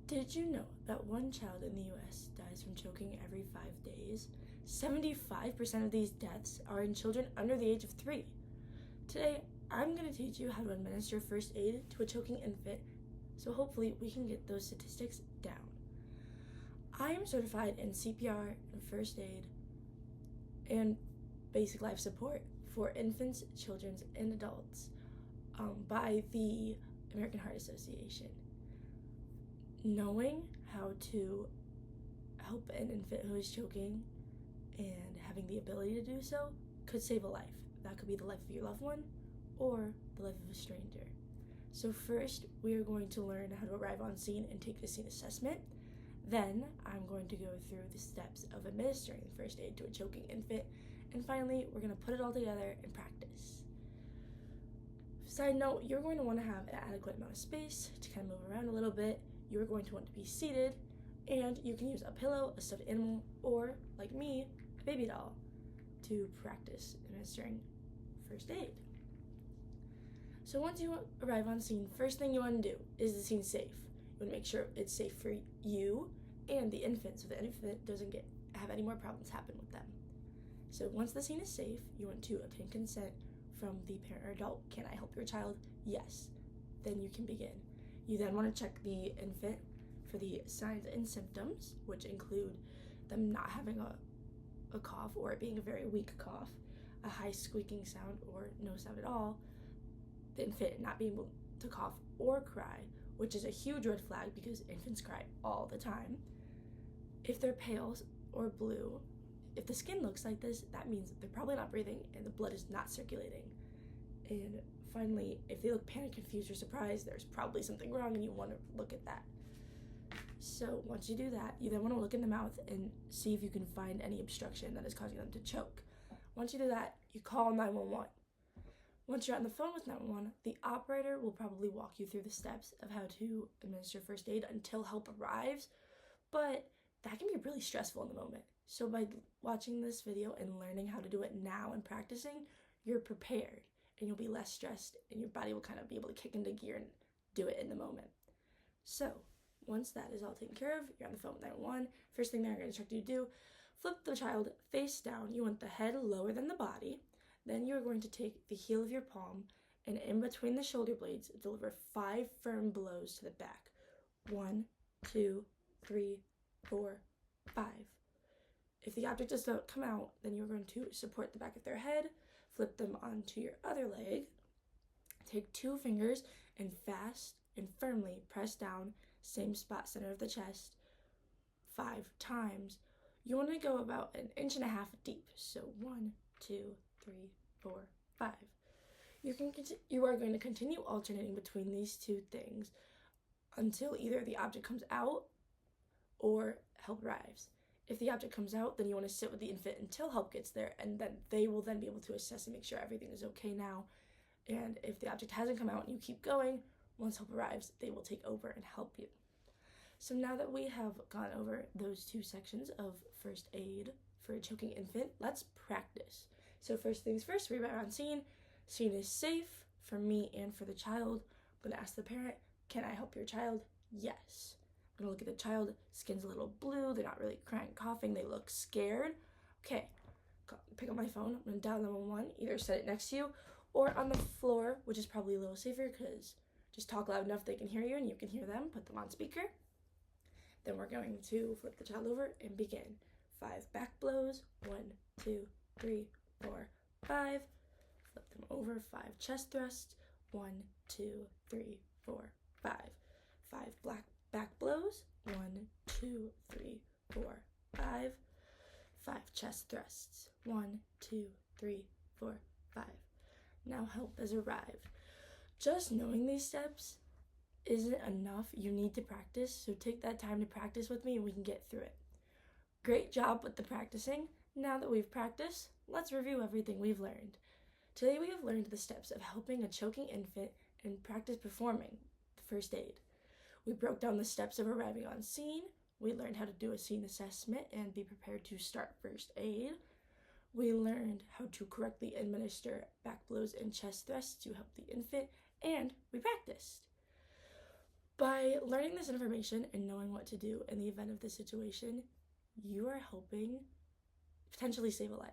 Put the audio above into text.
Did you know that one child in the US dies from choking every 5 days? 75% of these deaths are in children under the age of 3. Today, I'm going to teach you how to administer first aid to a choking infant, so hopefully we can get those statistics down. I am certified in CPR and first aid and basic life support for infants, children, and adults by the American Heart Association. Knowing how to help an infant who is choking and having the ability to do so could save a life. That could be the life of your loved one or the life of a stranger. So first, we are going to learn how to arrive on scene and take the scene assessment. Then, I'm going to go through the steps of administering first aid to a choking infant. And finally, we're going to put it all together and practice. Side note, you're going to want to have an adequate amount of space to kind of move around a little bit. You're going to want to be seated, and you can use a pillow, a stuffed animal, or, like me, a baby doll to practice administering first aid. So once you arrive on scene, first thing you want to do is the scene safe. You want to make sure it's safe for you and the infant, so the infant doesn't have any more problems happen with them. So once the scene is safe, you want to obtain consent from the parent or adult. Can I help your child? Yes. Then you can begin. You then want to check the infant for the signs and symptoms, which include them not having a cough or it being a very weak cough, a high squeaking sound or no sound at all, the infant not being able to cough or cry, which is a huge red flag because infants cry all the time. If they're pale or blue, if the skin looks like this, that means they're probably not breathing and the blood is not circulating. And finally, if they look panicked, confused, or surprised, there's probably something wrong and you want to look at that. So once you do that, you then want to look in the mouth and see if you can find any obstruction that is causing them to choke. Once you do that, you call 911. Once you're on the phone with 911, the operator will probably walk you through the steps of how to administer first aid until help arrives, but that can be really stressful in the moment. So by watching this video and learning how to do it now and practicing, you're prepared and you'll be less stressed and your body will kind of be able to kick into gear and do it in the moment. So once that is all taken care of, you're on the phone with 911. First thing they're going to instruct you to do, flip the child face down. You want the head lower than the body. Then you're going to take the heel of your palm and in between the shoulder blades, deliver 5 firm blows to the back. 1, 2, 3, 4, 5. If the object does not come out, then you're going to support the back of their head, flip them onto your other leg, take 2 fingers and fast and firmly press down, same spot, center of the chest, 5 times. You want to go about 1.5 inches deep. So 1, 2, 3, 4, 5. You are going to continue alternating between these 2 things until either the object comes out or help arrives. If the object comes out, then you want to sit with the infant until help gets there, and then they will then be able to assess and make sure everything is okay now. And if the object hasn't come out and you keep going, once help arrives, they will take over and help you. So now that we have gone over those 2 sections of first aid for a choking infant, let's practice. So first things first, we arrive on scene. Scene is safe for me and for the child. I'm going to ask the parent, can I help your child? Yes. I'm going to look at the child, skin's a little blue, they're not really crying, coughing, they look scared. Okay, pick up my phone, I'm going to dial 911, either set it next to you or on the floor, which is probably a little safer because just talk loud enough they can hear you and you can hear them, put them on speaker. Then we're going to flip the child over and begin. 5 back blows, 1, 2, 3, 4, 5. Flip them over, 5 chest thrusts, 1, 2, 3, 4, 5. 5 back blows, 1, 2, 3, 4, 5. 5 chest thrusts, 1, 2, 3, 4, 5. Now help has arrived. Just knowing these steps isn't enough. You need to practice, so take that time to practice with me and we can get through it. Great job with the practicing. Now that we've practiced, let's review everything we've learned. Today we have learned the steps of helping a choking infant and practice performing the first aid. We broke down the steps of arriving on scene. We learned how to do a scene assessment and be prepared to start first aid. We learned how to correctly administer back blows and chest thrusts to help the infant, and we practiced. By learning this information and knowing what to do in the event of this situation, you are helping potentially save a life.